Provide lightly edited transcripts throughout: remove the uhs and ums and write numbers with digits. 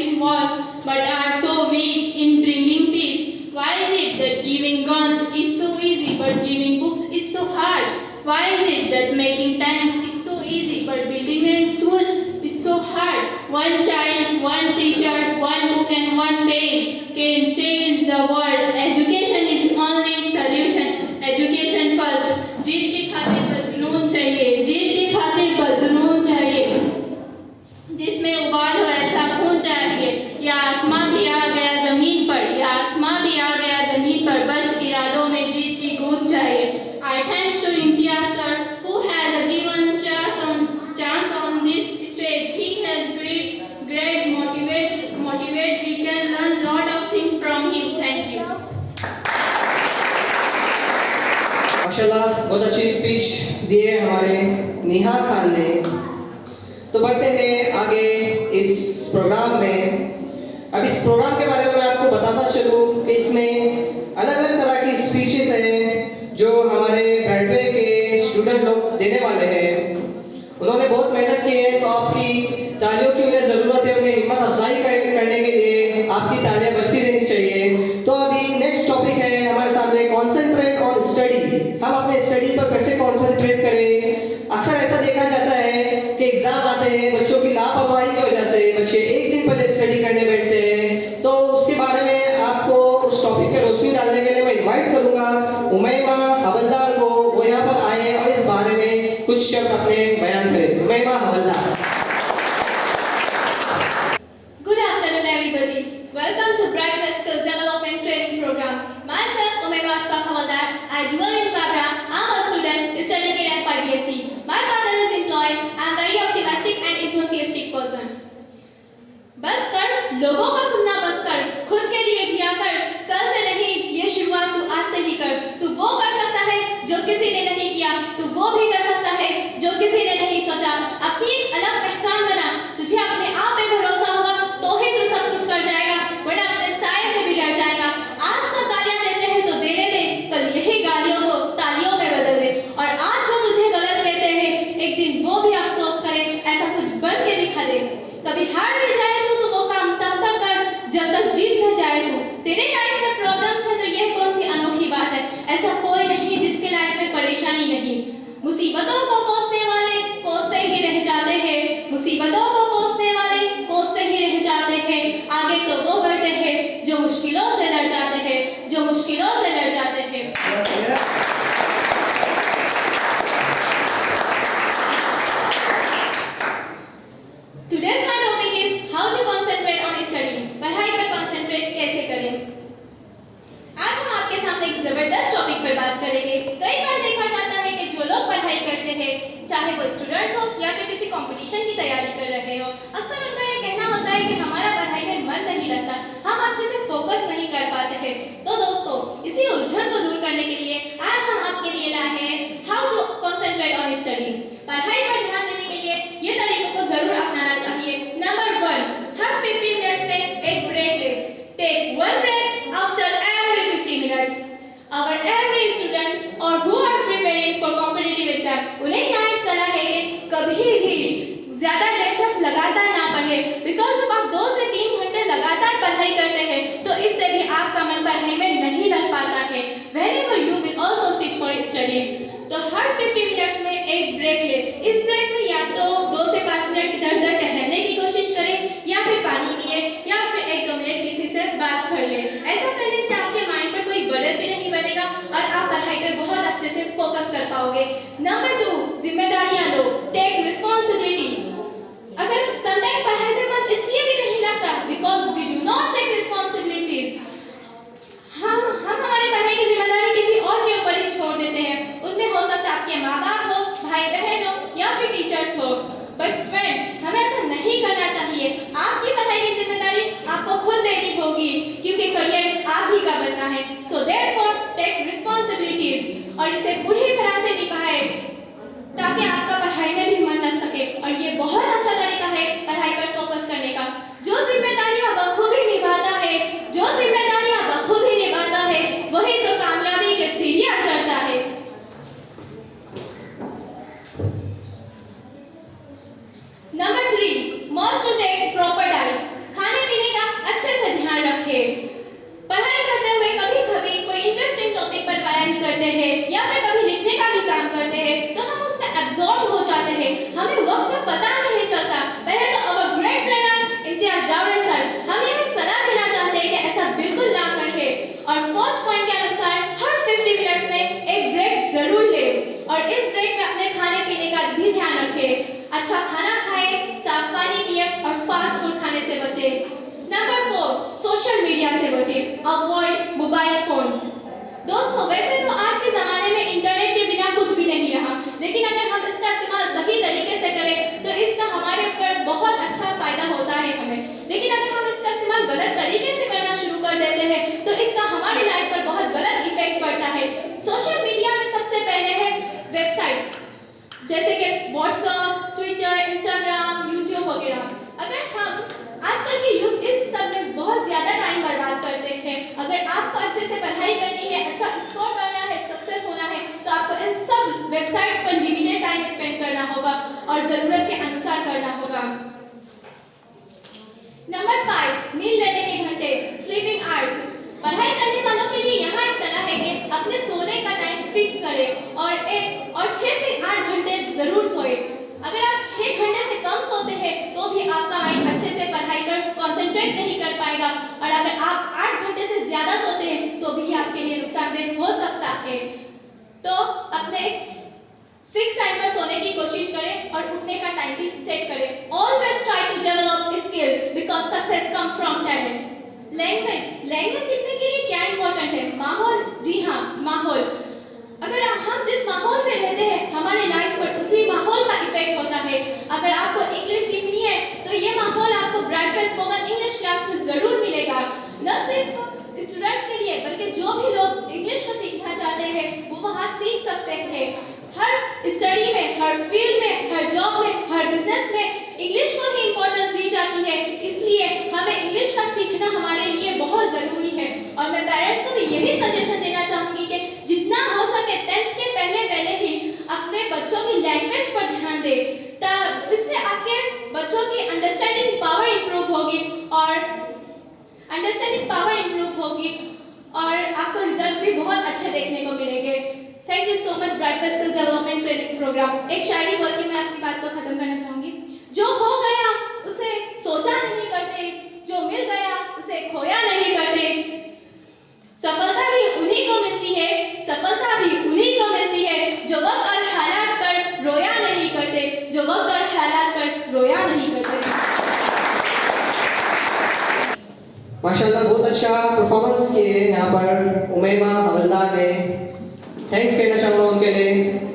fighting wars but are so weak in bringing peace? Why is it that giving guns is so easy but giving books is so hard? Why is it that making tanks is so easy but building a school is so hard? One child, one teacher, one book and one pen can change the world. Education is only solution. Education first. जीत की खातिर बस जुनून चाहिए, जीत की खातिर बस जुनून चाहिए, जिसमें उबाल हो ऐसा खून चाहिए। या आसमां भी आ गया जमीन पर, या आसमां भी आ गया जमीन पर, बस इरादों में जीत की गूंज चाहिए। I thanks to Imtiaz sir who has given chance on this stage. He has great motivate. We can learn lot of things from him. Thank you. माशाल्लाह बहुत अच्छी स्पीच दिए हमारे नेहा खान ने। तो बढ़ते हैं आगे इस प्रोग्राम में। अब इस प्रोग्राम के बारे में मैं आपको बताता चलूँ कि इसमें अलग अलग तरह की स्पीचेस हैं जो हमारे ब्रॉडवे के स्टूडेंट लोग देने वाले हैं। उन्होंने बहुत मेहनत की है, तो आपकी तालियों की उन्हें ज़रूरत है। उन्हें हिम्मत अफजाई करने के लिए आपकी तालियां बजती रहनी चाहिए। तो अभी नेक्स्ट टॉपिक है हमारे सामने कॉन्सेंट्रेट ऑन स्टडी। हम अपने स्टडी पर कैसे कॉन्सेंट्रेट करें। अक्सर ऐसा देखा जाता है कि एग्जाम आते हैं, बच्चों की लापरवाही की वजह से बच्चे एक दिन पहले स्टडी करने बैठते हैं। तो उसके बारे में आपको उस टॉपिक पर रोशनी डालने के लिए मैं इन्वाइट करूंगा उमैमा हवलदार को, वो यहाँ पर आए और इस बारे में कुछ शब्द अपने बयान करें। उमैमा हवलदार। Good afternoon everybody. Welcome to Bradway Skill Development Training Program. Myself Umayma Ashfaq Hawaldar. I dwell in Babra. I'm a student studying in FIBSc. My father is employed. I'm very optimistic and enthusiastic person. बस कर, लोगों का सुनना बस कर, खुद के लिए जिया कर। कल से नहीं, ये शुरुआत तू आज से ही कर। तू वो कर सकता है जो किसी ने नहीं किया, तू वो भी कर सकता है जो किसी ने नहीं सोचा। अपनी एक अलग पहचान बना। तुझे अपने आप पे भरोसा होगा तो ही तू सब कुछ कर जाएगा, वरना अपने साये से भी डर जाएगा। आज सब गालियां देते हैं तो देने दे, कल यही गालियों को तालियों में बदल दे। और आज जो तुझे गलत कहते हैं, एक दिन वो भी अफसोस करे, ऐसा कुछ बन के दिखा दे। कभी हार भी जाए तो वो काम तब तक कर जब तक जीत न जाए तू। तेरे लाइफ में प्रॉब्लम्स है तो ये कौन सी अनोखी बात है। ऐसा कोई नहीं जिसके लाइफ में परेशानी नहीं। मुसीबतों को कोसने वाले कोसते ही रह जाते हैं, मुसीबतों को कोसने वाले कोसते ही रह जाते हैं। आगे तो वो बढ़ते हैं जो मुश्किलों से लड़ जाते हैं, जो मुश्किलों से लड़ जाते हैं। Today's my topic is how to concentrate on study. पढ़ाई पर concentrate कैसे करें। आज हम आपके सामने एक जबरदस्त टॉपिक पर बात करेंगे। कई बार देखा जाता है कि जो लोग पढ़ाई करते हैं, चाहे वो स्टूडेंट्स हो या फिर किसी कंपटीशन की तैयारी कर रहे हो, अक्सर उनका ये कहना होता है कि हमारा पढ़ाई में मन नहीं लगता, हम अच्छे से फोकस नहीं कर पाते हैं। तो दोस्तों, इसी उलझन को दूर करने के लिए आज हम आपके लिए लाए हैं how to concentrate on study. पढ़ाई पर ध्यान देने के लिए ये तरीकों को जरूर अपनाना चाहिए। नंबर 1, हर 15 मिनट्स में एक ब्रेक ले। Take 1 break after every 50 minutes. Our every student or who are preparing for competitive exam, उन्हें यहाँ एक सलाह है कि कभी भी ज़्यादा देर तक लगातार ना पढ़े, बिकॉज जब आप 2 से 3 घंटे लगातार पढ़ाई करते हैं तो इससे भी आपका मन पढ़ाई में नहीं लग पाता है। Whenever you will also sit for study. तो हर 50 मिनट्स में एक ब्रेक ले। इस ब्रेक में या तो 2 से 5 मिनट इधर उधर टहलने की कोशिश करें, या फिर पानी पिए, या फिर 1-2 मिनट किसी से बात कर ले। ऐसा करने से आपके माइंड पर कोई बर्डन भी नहीं बनेगा और आप पढ़ाई पर बहुत अच्छे से फोकस कर पाओगे। नंबर 2, जिम्मेदारियां लो। Take responsibility. अगर समटाइम पढ़ाई में मन इसलिए भी नहीं लगता because we do not take responsibilities. हम हमारी पढ़ाई की जिम्मेदारी किसी और के ऊपर ही छोड़ देते हैं। उनमें हो सकता है आपके माँ बाप हो, भाई बहन हो या फिर टीचर्स हो। बट फ्रेंड्स, हमें ऐसा नहीं करना चाहिए। आपकी पढ़ाई की जिम्मेदारी आपको खुद लेनी होगी, क्योंकि करियर आप ही का बनना है। सो देयरफॉर टेक रिस्पॉन्सिबिलिटीज और इसे पूरी तरह से निभाए ताकि आपका पढ़ाई में भी मन लग सके। और ये बहुत अच्छा तरीका है पढ़ाई पर फोकस अच्छा खाना खाए, साफ पानी पिए और फास्ट फूड खाने से बचे। नंबर 4, सोशल मीडिया से बचे। Avoid mobile phones. दोस्तों, वैसे तो आज के ज़माने में इंटरनेट के बिना कुछ भी नहीं रहा, लेकिन अगर हम इसका इस्तेमाल सही तरीके से करें तो इसका हमारे ऊपर बहुत अच्छा फायदा होता है हमें। लेकिन अगर हम इसका इस्तेमाल गलत तरीके से करना शुरू कर देते हैं तो इसका हमारी लाइफ पर बहुत गलत इफेक्ट पड़ता है। सोशल मीडिया में सबसे पहले है वेबसाइट्स, जैसे कि व्हाट्सएप, ट्विटर, इंस्टाग्राम, यूट्यूब वगैरह। अगर हम आजकल के युग इन सब में बहुत ज्यादा टाइम बर्बाद करते हैं। अगर आपको अच्छे से पढ़ाई करनी है, अच्छा स्कोर करना है, सक्सेस होना है, तो आपको इन सब वेबसाइट्स पर लिमिटेड टाइम स्पेंड करना होगा और जरूरत के अनुसार करना होगा। नंबर 5, नींद लेने के घंटे, स्लीपिंग आवर्स। पढ़ाई करने वालों के लिए यहाँ एक सलाह है कि अपने सोने का टाइम फिक्स करें और 6 से 8 घंटे जरूर सोए। अगर आप 6 घंटे से कम सोते हैं तो भी आपका माइंड अच्छे से पढ़ाई पर कंसंट्रेट नहीं कर पाएगा, और अगर आप 8 घंटे से ज्यादा सोते हैं तो भी आपके लिए नुकसानदेह हो सकता है। तो अपने एक फिक्स टाइम पर सोने की कोशिश करें और उठने का टाइम भी सेट करें। Always try to develop skill because success come from talent. Language सीखने के लिए क्या इंपॉर्टेंट है? माहौल। जी हाँ, माहौल। अगर हम जिस माहौल में रहते हैं हमारे लाइफ पर उसी माहौल का इफेक्ट होता है। अगर आपको इंग्लिश सीखनी है तो ये माहौल आपको ब्राइट स्पोकन इंग्लिश क्लास में जरूर मिलेगा। न सिर्फ स्टूडेंट्स के लिए बल्कि जो भी लोग इंग्लिश को सीखना चाहते हैं वो वहाँ सीख सकते हैं। हर स्टडी में, हर फील्ड में, हर जॉब में, हर बिजनेस में इंग्लिश को ही इंपॉर्टेंस दी जाती है। इसलिए हमें इंग्लिश का सीखना हमारे लिए बहुत जरूरी है। और मैं पेरेंट्स को भी यही सजेशन देना चाहूंगी कि जितना हो सके 10th के पहले ही अपने बच्चों की लैंग्वेज पर ध्यान दें। इससे आपके बच्चों की अंडरस्टैंडिंग पावर इंप्रूव होगी और आपको रिजल्ट्स भी बहुत अच्छे देखने को मिलेंगे। Thank you so much bright skill development training programme. एक शायरी बोल के मैं अपनी बात को खत्म करना चाहूंगी। जो हो गया उसे सोचा नहीं करते, जो मिल गया उसे खोया नहीं करते। सफलता भी उन्हीं को मिलती है, सफलता भी उन्हीं को मिलती है जो वक्त और हालात पर रोया नहीं करते, जो वक्त और हालात पर रोया नहीं करते। माशाल्लाह बहुत अच्छा परफॉर्मेंस किए यहाँ पर उमैमा हवलदार ने। थैंक्स कहना चाहूँगा उनके लिए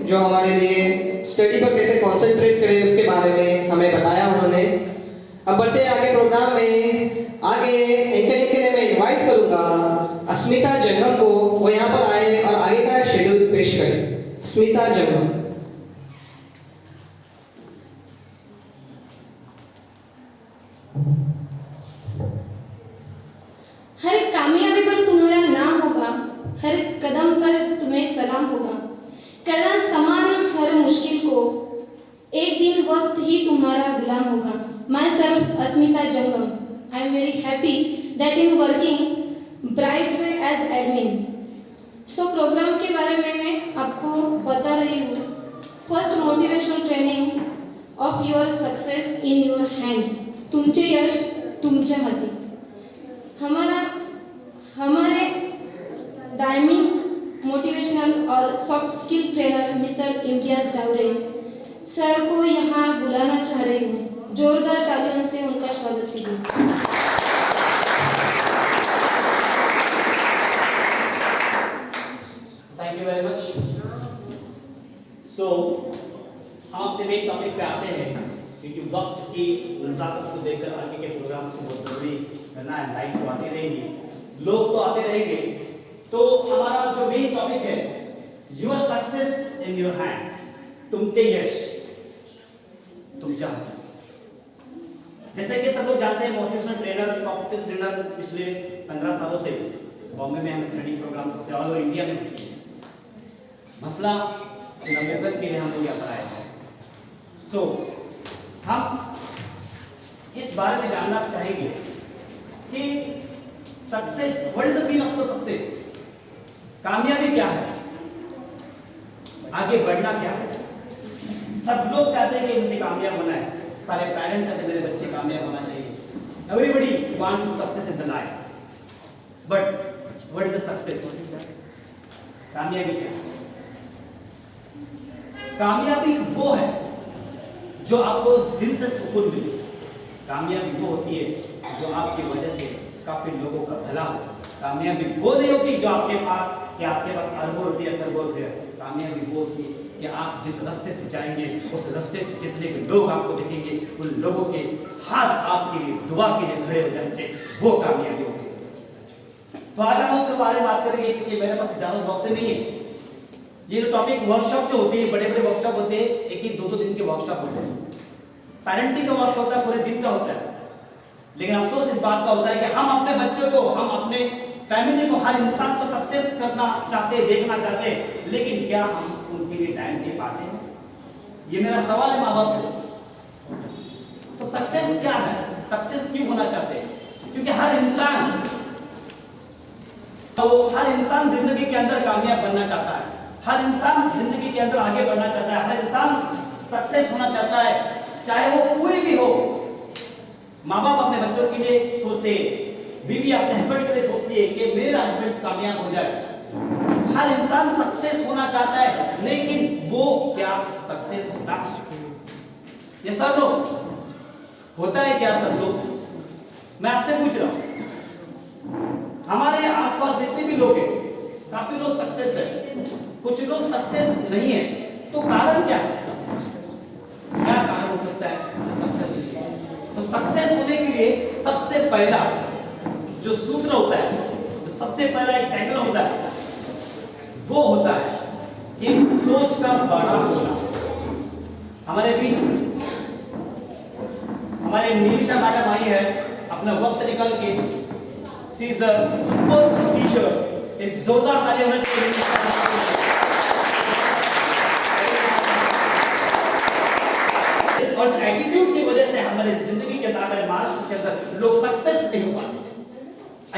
जो हमारे लिए स्टडी पर कैसे कंसंट्रेट करें उसके बारे में हमें बताया उन्होंने। अब बढ़ते आगे प्रोग्राम में। आगे एंकरिंग के लिए मैं इनवाइट करूँगा अस्मिता जंगम को, वो यहाँ पर आए और आगे का शेड्यूल पेश करें। अस्मिता जंगम। हर कामयाबी पर तुम्हारा नाम होगा, हर कदम पर तुम्हें सलाम होगा। करना समान हर मुश्किल को, एक दिन वक्त ही तुम्हारा गुलाम होगा। My self Asmita Jangam, I am very happy that in working bright way as admin. So programme के बारे में मैं आपको बता रही हूँ। First motivational training of your success in your hand. तुमचे यश तुमच्या हाती। हमारे डायमिंग मोटिवेशनल और soft skill trainer mister Imtiaz Daware sir को यहाँ बुलाना चाह रही हूँ। जोरदार तालियों से उनका स्वागत कीजिए। Thank you very much. So हम अपने मेन टॉपिक पे आते हैं क्योंकि वक्त की नज़ाकत को देखकर आगे के प्रोग्राम्स को बहुत ज़रूरी करना है। लाइफ तो आती रहेगी, लोग तो आते रहेंगे। तो हमारा जो मेन टॉपिक है your success in your hands. तुमचे यश तुमच्या हातात। जैसे कि सब लोग जानते हैं motivational trainer, soft skill trainer पिछले 15 सालों से बॉम्बे में हमें ट्रेनिंग प्रोग्राम्स होते हैं, ऑल ओवर इंडिया में होते हैं। मसला नवोदय के लिए हम लोग यहाँ पर आए हैं। सो हम इस बारे में जानना चाहेंगे कि success, what is the meaning of the success? कामयाबी क्या है, आगे बढ़ना क्या है? सब लोग चाहते हैं कि मुझे कामयाब होना है, सारे पेरेंट्स चाहते हैं मेरे बच्चे कामयाब होना चाहिए। Everybody wants to success in the life, but what is the success? कामयाबी क्या है? कामयाबी वो है जो आपको दिल से सुकून मिले। कामयाबी वो होती है जो आपकी वजह से काफी लोगों का भला हो। कामयाबी वो नहीं होती जो आपके पास अरबों रुपया खरबों रुपया। कामयाबी वो होती है कि आप जिस रास्ते से जाएंगे उस रास्ते से जितने भी लोग आपको देखेंगे उन लोगों के हाथ आपके लिए दुआ के लिए खड़े हो जाने चाहिए, वो कामयाबी होती है। तो आज हम उसके बारे में बात करेंगे क्योंकि मेरे पास ज्यादा वक्त नहीं है। ये जो टॉपिक वर्कशॉप जो होती है, बड़े बड़े वर्कशॉप होते हैं, एक एक दो दिन के वर्कशॉप होते हैं। पेरेंटिंग का वर्कशॉप होता है, पूरे दिन का होता है। लेकिन अफसोस इस बात का होता है कि हम अपने बच्चों को, हम अपने फैमिली को, हर इंसान को सक्सेस करना चाहते हैं, देखना चाहते हैं, लेकिन क्या हम उनके लिए टाइम दे पाते हैं? ये मेरा सवाल है माँ बाप से। तो सक्सेस क्या है? सक्सेस क्यों होना चाहते हैं? क्योंकि हर इंसान जिंदगी के अंदर कामयाब बनना चाहता है। हर इंसान जिंदगी के अंदर आगे बढ़ना चाहता है। हर इंसान सक्सेस होना चाहता है, चाहे वो कोई भी हो। माँ बाप अपने बच्चों के लिए सोचते हैं, बीवी अपने हस्बैंड के लिए सोचती है कि मेरा हस्बैंड कामयाब हो जाए। हर इंसान सक्सेस होना चाहता है, लेकिन वो क्या सक्सेस होता है? ये सब लोग होता है क्या? सब लोग, मैं आपसे पूछ रहा हूं, हमारे आसपास जितने भी लोग हैं, काफी लोग सक्सेस है, कुछ लोग सक्सेस नहीं है। तो कारण क्या है? क्या कारण हो सकता है सक्सेस नहीं है? तो सक्सेस होने के लिए सबसे पहला जो सूत्र होता है, जो सबसे पहला एक टैगल होता है, वो होता है कि सोच का बड़ा होना। हमारे बीच हमारे नीलिशा मैडम आई है, अपना वक्त निकाल के। She is a super teacher. एक जोरदार ताली होना चाहिए। और एटीट्यूड की वजह से हमारे जिंदगी के अंदर, हमारे महाराष्ट्र के अंदर लोग सक्सेस नहीं हो पाते।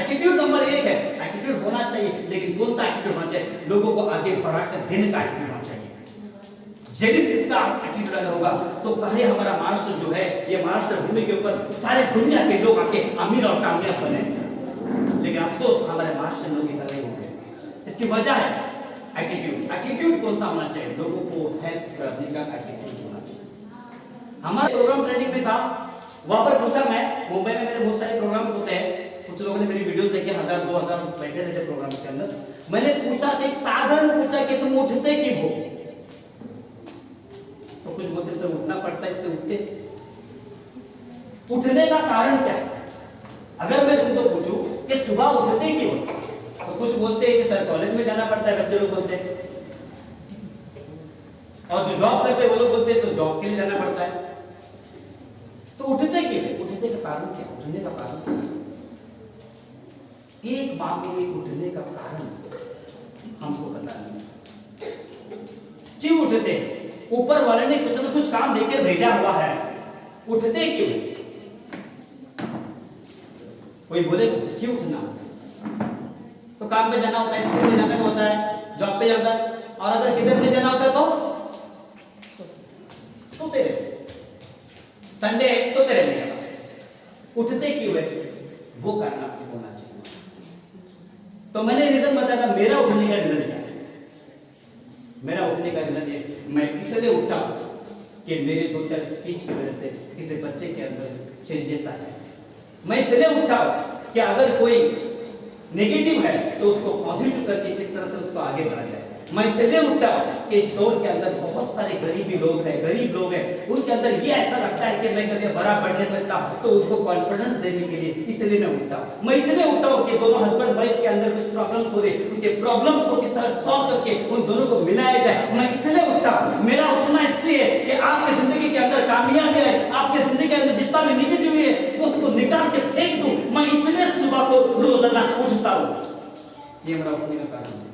एटीट्यूड नंबर 1 है। एटीट्यूड होना चाहिए, लेकिन कौन सा एटीट्यूड होना चाहिए? लोगों को आगे बढ़ाकर देने का एटीट्यूड होना चाहिए। जेलिस इसका एटीट्यूड अगर होगा तो कहे हमारा महाराष्ट्र जो है, ये महाराष्ट्र भूमि के ऊपर सारे दुनिया के लोग आके अमीर और कामयाब बने। लेकिन अफसोस हमारे महाराष्ट्र लोग इधर नहीं हो गए। इसकी वजह है एटीट्यूड। एटीट्यूड कौन सा होना चाहिए? लोगों को हेल्प करने का एटीट्यूड होना चाहिए। हमारे प्रोग्राम ट्रेनिंग में था, वहां पर पूछा, मैं मुंबई में मेरे बहुत सारे प्रोग्राम्स होते हैं, कुछ लोगों ने मेरी वीडियोस देखी, 1000-2000 बैठे रहते प्रोग्राम के अंदर। मैंने पूछा, एक साधारण पूछा कि तुम उठते क्यों हो? तो कुछ बोलते सर उठना पड़ता है, इससे उठते। उठने का कारण क्या है? अगर मैं तुमको पूछूं कि सुबह उठते क्यों, तो कुछ बोलते हैं कि सर कॉलेज में जाना पड़ता है, बच्चे लोग बोलते हैं। और जो जॉब करते हैं वो लोग बोलते हैं तो जॉब के लिए जाना पड़ता है। तो उठते क्यों? उठने का कारण क्या? उठने का कारण क्या? एक मामले में उठने का कारण हमको पता नहीं। क्यों उठते? ऊपर वाले ने कुछ ना कुछ काम देकर भेजा हुआ है। उठते क्यों? कोई बोले क्यों उठना? तो काम पे जाना होता है, स्कूल में जाना होता है, जॉब पे जाता है, और अगर किधर नहीं जाना होता है तो सोते रहते, संडे सोते रहने का। उठते क्यों है? वो कारण आपको होना चाहिए। तो मैंने रीजन बताया था, मेरा उठने का रीजन क्या है? मेरा उठने का रीजन ये, मैं इसलिए उठा कि मेरे 2-4 स्पीच की वजह से किसी बच्चे के अंदर चेंजेस आ जाए। मैं इसलिए उठा कि अगर कोई नेगेटिव है तो उसको पॉजिटिव करके किस तरह से उसको आगे बढ़ाया जाए। मैं इसलिए उठा कि स्टोर के अंदर बहुत सारे गरीब लोग हैं, उनके अंदर ये ऐसा लगता है कि मैं कभी बड़ा बढ़ नहीं सकता, तो उनको कॉन्फिडेंस देने के लिए इसलिए मैं उठा। मैं इसलिए उठा कि दोनों हस्बैंड वाइफ के अंदर कुछ प्रॉब्लम्स हो रहे, उनके प्रॉब्लम्स को किस तरह सॉल्व करके उन दोनों को मिलाया जाए। मैं इसलिए उठा। मेरा उठना इसलिए कि आपकी जिंदगी के अंदर कामयाबी है, आपकी जिंदगी के अंदर जितना भी नेगेटिव है उसको निकाल के फेंक दूं। मैं इसलिए सुबह को रोजाना उठता हूं। ये मेरा उठने का कारण है।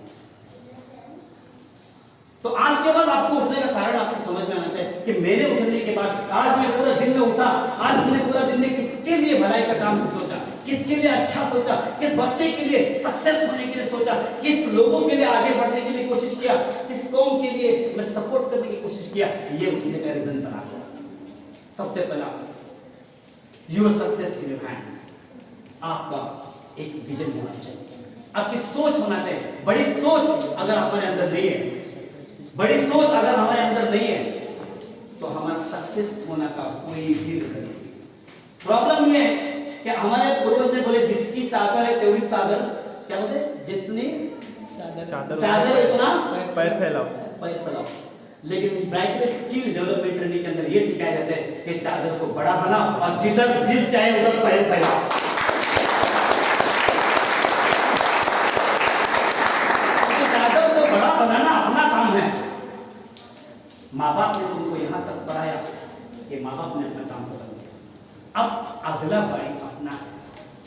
तो आज के बाद आपको उठने का कारण आपको समझ में आना चाहिए कि मेरे उठने के बाद आज मैं पूरा दिन में उठा, आज मैंने पूरा दिन में किसके लिए भलाई का काम सोचा, किसके लिए अच्छा सोचा, किस बच्चे के लिए सक्सेस होने के लिए सोचा, किस लोगों के लिए आगे बढ़ने के लिए कोशिश किया, किस कौम के लिए मैं सपोर्ट करने की कोशिश किया। ये उठने का रीजन बना। सबसे पहला, your success in your hand. आपका एक विजन होना चाहिए, आपकी सोच होना चाहिए। बड़ी सोच अगर हमारे अंदर नहीं है, बड़ी सोच अगर हमारे अंदर नहीं है तो हमारा सक्सेस होने का कोई भी रीजन नहीं। प्रॉब्लम ये है कि हमारे पूर्वज ने बोले जितनी चादर है तेवढी चादर, क्या बोलते, जितनी चादर उतना पैर फैलाओ। पैर फैलाओ। लेकिन ब्राइट में स्किल डेवलपमेंट ट्रेनिंग के अंदर ये सिखाया जाता है कि चादर को बड़ा बनाओ और जिधर दिल चाहे उधर पैर फैलाओ। तो चादर को बड़ा बनाना अपना काम है। माँ बाप ने तुमको यहाँ तक पढ़ाया कि माँ बाप ने अपना काम खत्म किया। अब अगला बारी अपना है।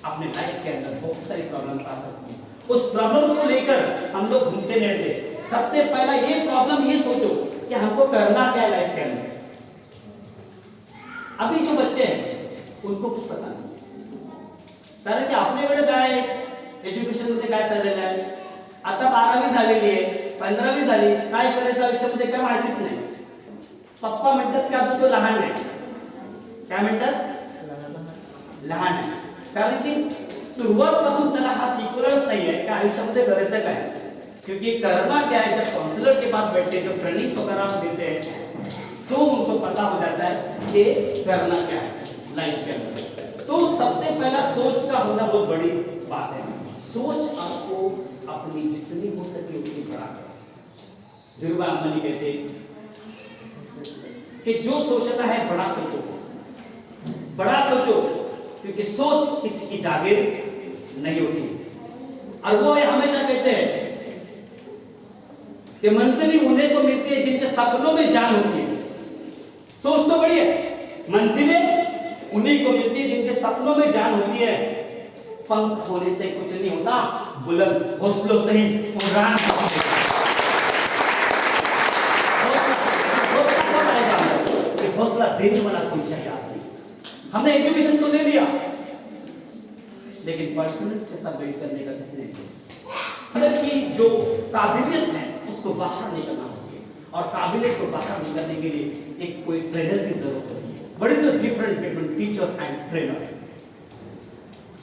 अपने लाइफ के अंदर बहुत सारी प्रॉब्लम्स आ सकती हैं, उस प्रॉब्लम्स को लेकर हम लोग घूमते रहते। सबसे पहला ये प्रॉब्लम ये सोचो कि हमको करना क्या है लाइफ के अंदर। अभी जो बच्चे हैं उनको कुछ पता नहीं, कारण की आपले वेळे काय एज्युकेशन मध्ये काय चाललेलं आहे, आता 12वी झालेली आहे, 15वी झाली, काय करायचं आयुष्यामध्ये काय माहितीच नाही। पप्पा म्हणतात की अजून तो लहान आहे, काय म्हणतात, लहान आहे, कारण की सुरुवातपासून त्याला हा शिकवलंच नाहीये की आयुष्यामध्ये करायचं काय। क्योंकि करना क्या है, जब काउंसलर के पास बैठते, जब ट्रेनिंग वगैरह देते हैं तो उनको पता हो जाता है कि करना क्या है लाइफ के अंदर। तो सबसे पहला सोच का होना बहुत बड़ी बात है। सोच आपको अपनी जितनी हो सके उतनी बड़ा करो। धीरूभाई अंबानी कहते कि जो सोचता है बड़ा सोचो, बड़ा सोचो, क्योंकि सोच किसी की जागीर नहीं होती। और वो हमेशा कहते हैं कि मंजिलें उन्हें को मिलती है जिनके सपनों में जान होती है। सोच तो बड़ी है, मंजिलें उन्हीं को मिलती है जिनके सपनों में जान होती है। पंख होने से कुछ नहीं होता, बुलंद हौसलों से ही उड़ान होती है। हौसला देने वाला कोई चाहिए आदमी। हमने एजुकेशन तो ले लिया, लेकिन परफॉर्मेंस के साथ बिल्ड करने का किसी ने किया। अंदर की जो काबिलियत है उसको बाहर निकलना होती है, और काबिलियत को बाहर निकलने के लिए एक कोई ट्रेनर की जरूरत होती है। What is the difference between teacher and trainer?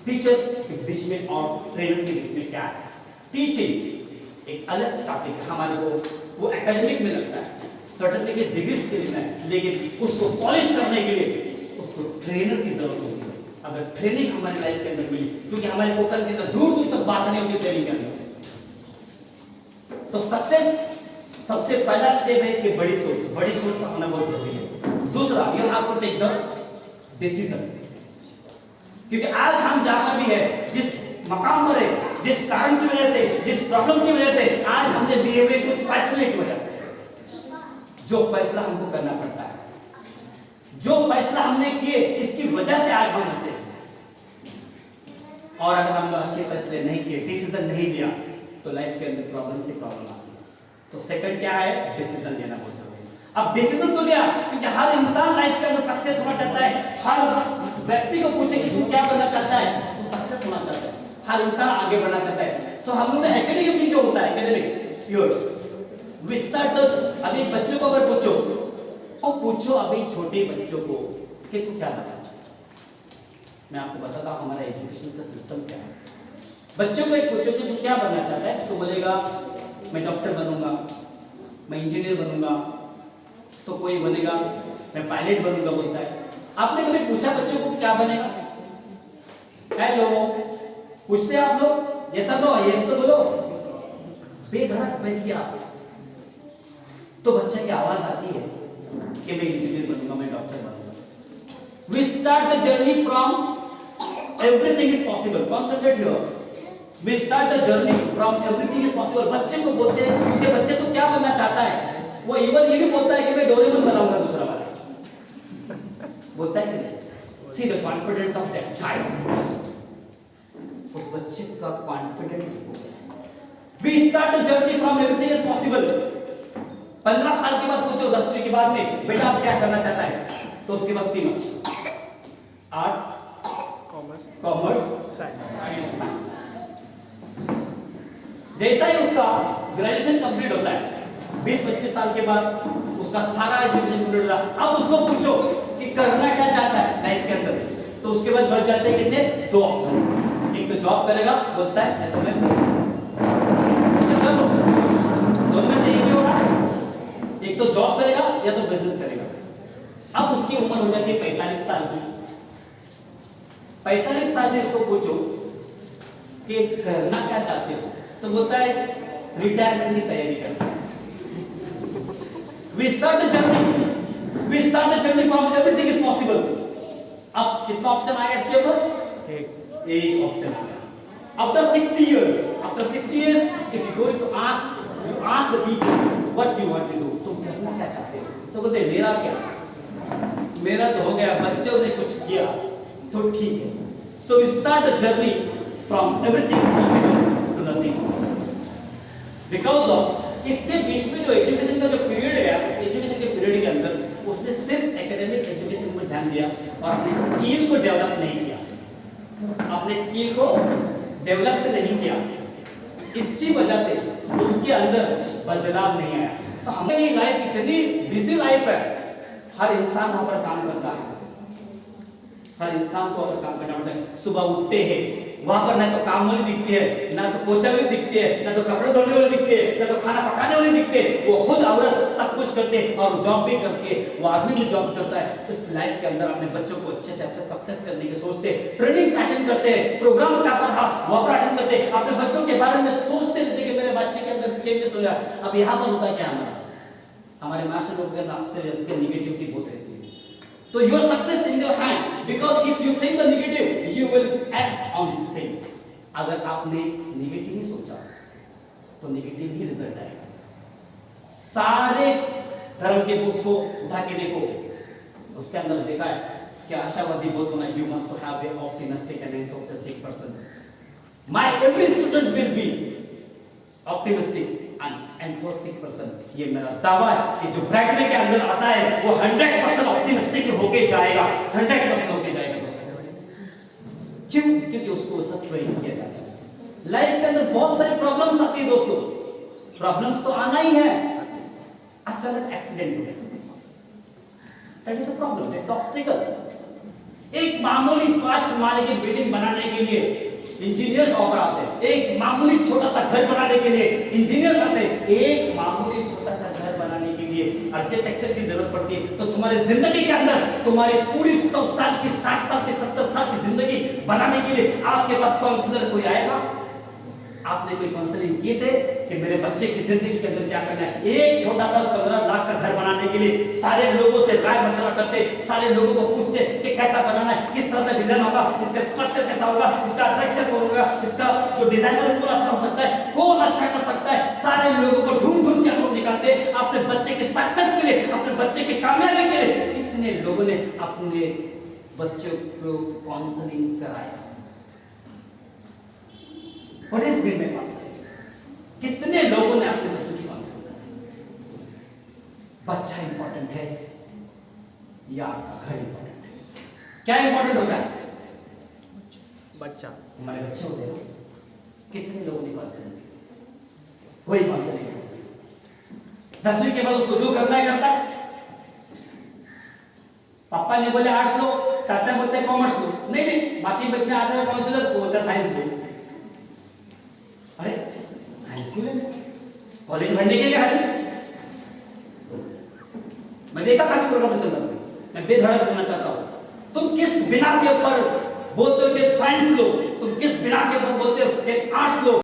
Teacher के बीच में और ट्रेनर के बीच में क्या है? टीचिंग एक अलग टॉपिक है, हमारे को वो एकेडमिक में लगता है, सर्टिफिकेट डिग्रीज के लिए, लेकिन उसको पॉलिश करने के लिए उसको ट्रेनर की जरूरत होती है। अगर ट्रेनिंग हमारी लाइफ के अंदर मिली, क्योंकि हमारे कोकल के अंदर दूर दूर तक बात नहीं होती ट्रेनिंग के अंदर, तो सक्सेस सबसे पहला स्टेप है कि बड़ी सोच का होना बहुत जरूरी है। दूसरा, you have to take the decision, क्योंकि आज हम जहां भी है, जिस मकाम पर है, जिस कारण की वजह से, जिस प्रॉब्लम की वजह से आज हमने लिए हुए कुछ फैसले की वजह से, जो फैसला हमको करना पड़ता है, जो फैसला हमने किए इसकी वजह से आज हम ऐसे। और अगर हम अच्छे फैसले नहीं किए, डिसीजन नहीं लिया, तो लाइफ के अंदर प्रॉब्लम से प्रॉब्लम आती है। तो सेकंड क्या है, डिसीजन लेना बहुत जरूरी है। अब डिसीजन तो लिया, क्योंकि हर इंसान लाइफ के अंदर सक्सेस होना चाहता है। हर व्यक्ति को पूछे कि तू क्या बनना चाहता है, वो सक्सेस होना चाहता है, हर इंसान आगे बढ़ना चाहता है। तो हम लोग एकेडमिक जो होता है, एकेडमिक योर विस्तार, अभी बच्चों को अगर पूछो अभी छोटे बच्चों को कि तू क्या बनना चाहता है, मैं आपको बताता हूं हमारा एजुकेशन का सिस्टम क्या है। बच्चों को एक पूछो कि तू क्या बनना चाहता है, तो बोलेगा मैं डॉक्टर बनूंगा, मैं इंजीनियर बनूंगा, तो कोई बनेगा मैं पायलट बनूंगा बोलता है। आपने कभी पूछा बच्चों को क्या बनेगा? हेलो, पूछते आप लोग? ये सब लो, ये तो बोलो। बेधड़क बैठ गया तो बच्चे की आवाज आती है कि मैं इंजीनियर बनूंगा, मैं डॉक्टर बनूंगा। We start the journey from everything is possible. Concentrate here. We start the journey from everything is possible. बच्चे को बोलते हैं कि बच्चे तो क्या बनना चाहता है, वो इवन ये भी बोलता है कि मैं डोरेमोन बनाऊंगा दूसरा वाला, बोलता है कि नहीं? See the confidence of that child. उस बच्चे का confident. We start the journey from everything is possible. 15 साल के बाद पूछो 10वीं के बाद में बेटा आप क्या करना चाहता है, तो उसके पास 3 ऑप्शन, आर्ट्स, कॉमर्स, साइंस। जैसा ही उसका ग्रेजुएशन कंप्लीट होता है, 20-25 साल के बाद उसका सारा एजुकेशन कंप्लीट होता है, अब उसको पूछो कि करना क्या चाहता है लाइफ के अंदर, तो उसके बाद बच जाते हैं कितने? 2 ऑप्शन। एक तो जॉब करेगा बोलता है, या तो मैं बिजनेस। दोनों में से एक ही होगा, एक तो जॉब करेगा या तो बिजनेस करेगा। अब उसकी उम्र हो जाती है 45 साल की। 45 साल में इसको पूछो कि करना क्या चाहते हो, तो बोलता है रिटायरमेंट की तैयारी करना। We start the journey from everything is possible। अब कितना ऑप्शन आ गया इसके ऊपर? एक ऑप्शन आ गया। After 60 years, if you go to ask the people what do you want to do, तुम करना क्या चाहते हो, तो बोलते मेरा क्या, मेरा तो हो गया, बच्चों ने कुछ किया तो ठीक है। So we start the journey from everything is possible to nothing is possible because of इसके बीच में जो एजुकेशन का जो पीरियड है, एजुकेशन के पीरियड के अंदर उसने सिर्फ एकेडमिक एजुकेशन पर ध्यान दिया और अपनी स्किल को डेवलप नहीं किया, अपने स्किल को डेवलप नहीं किया। इसकी वजह से उसके अंदर बदलाव नहीं आया। तो हमारी लाइफ इतनी बिजी लाइफ है, हर इंसान वहां पर काम करता है, हर इंसान को अगर काम करना पड़ता है। सुबह उठते हैं, वहां पर ना तो काम वाली दिखती है, ना तो पोछा वाली दिखती है, ना तो कपड़े धोने वाली दिखती है, ना तो खाना पकाने वाली दिखते हैं। वो खुद औरत सब कुछ करते हैं और जॉब भी करके, वो आदमी भी जॉब करता है। इस लाइफ के अंदर अपने बच्चों को अच्छे से अच्छा सक्सेस करने की सोचते हैं, ट्रेनिंग्स अटेंड करते हैं, प्रोग्राम्स का था वहां पर अटेंड करते हैं, अपने बच्चों के बारे में सोचते रहते हैं कि मेरे बच्चे के अंदर चेंजेस हो जाए। अब यहाँ पर होता क्या, हमारे मास्टर लोग के अंदर अक्सर निगेटिविटी बहुत रहती है। So your success in your hand, because if you think the negative, you will act on this thing। अगर आपने नेगेटिव ही सोचा तो नेगेटिव ही रिजल्ट आएगा। सारे धर्म के बुक्स को उठा के देखो, उसके अंदर देखा है कि आशावादी बहुत होना, you must have a optimistic and enthusiastic person। My every student will be optimistic and enthusiastic person। ये मेरा दावा है कि जो ब्रैकेट के अंदर आता है वो 100% ऑप्टिमिस्टिक होके जाएगा, 100% होके जाएगा दोस्तों। क्यों? क्योंकि उसको सब ट्रेन किया जाता है। लाइफ के अंदर बहुत सारी प्रॉब्लम्स आती है दोस्तों, प्रॉब्लम्स तो आना ही है। अचानक एक्सीडेंट हो गया, that is a problem, that's obstacle. एक मामूली 5 माले की बिल्डिंग बनाने के लिए इंजीनियर्स ऑफर आते हैं, एक मामूली छोटा सा घर बनाने के लिए इंजीनियर्स आते हैं, एक मामूली छोटा सा घर बनाने के लिए आर्किटेक्चर की जरूरत पड़ती है। तो तुम्हारी जिंदगी के अंदर तुम्हारी पूरी 100 साल की, 60 साल की, 70 साल की जिंदगी बनाने के लिए आपके पास काउंसलर कोई आएगा? आपने कोई काउंसलिंग किए थे कि मेरे बच्चे की जिंदगी के अंदर क्या करना है? एक छोटा सा 15 लाख का घर बनाने के लिए सारे लोगों से राय मशवरा करते, सारे लोगों को पूछते कि कैसा बनाना है, किस तरह से डिजाइन होगा, इसका स्ट्रक्चर कैसा होगा, इसका आर्किटेक्चर कौन होगा, इसका जो डिजाइनर कौन अच्छा हो सकता है, कौन अच्छा कर सकता है। सारे लोगों को ढूंढ के हम लोग निकालते अपने बच्चे की सक्सेस के लिए, अपने बच्चे की कामयाबी के लिए। कितने लोगों ने अपने बच्चों को काउंसलिंग कराया? What is been my counseling? कितने लोगों ने अपने बच्चों की काउंसलिंग कराई? बच्चा इंपॉर्टेंट है या आपका घर इंपॉर्टेंट है? क्या इंपॉर्टेंट होता है? बच्चा, हमारे बच्चे होते हैं। कितने लोगों ने काउंसलिंग की? कोई काउंसलिंग नहीं। 10वीं के बाद उसको जो करना है करता है। पापा ने बोले आर्ट्स लो, चाचा बोलते कॉमर्स लो, नहीं बाकी बच्चे आते हैं काउंसलर को बोलता साइंस लो। अरे साइंस क्यों लेना? कॉलेज भरने के लिए खाली। मैं देखा काफी प्रोग्राम चल रहा है, मैं बेधड़क देना चाहता हूं। तुम किस बिना के ऊपर बोलते हो कि साइंस लो, तुम किस बिना के ऊपर बोलते हो कि आर्ट्स लो?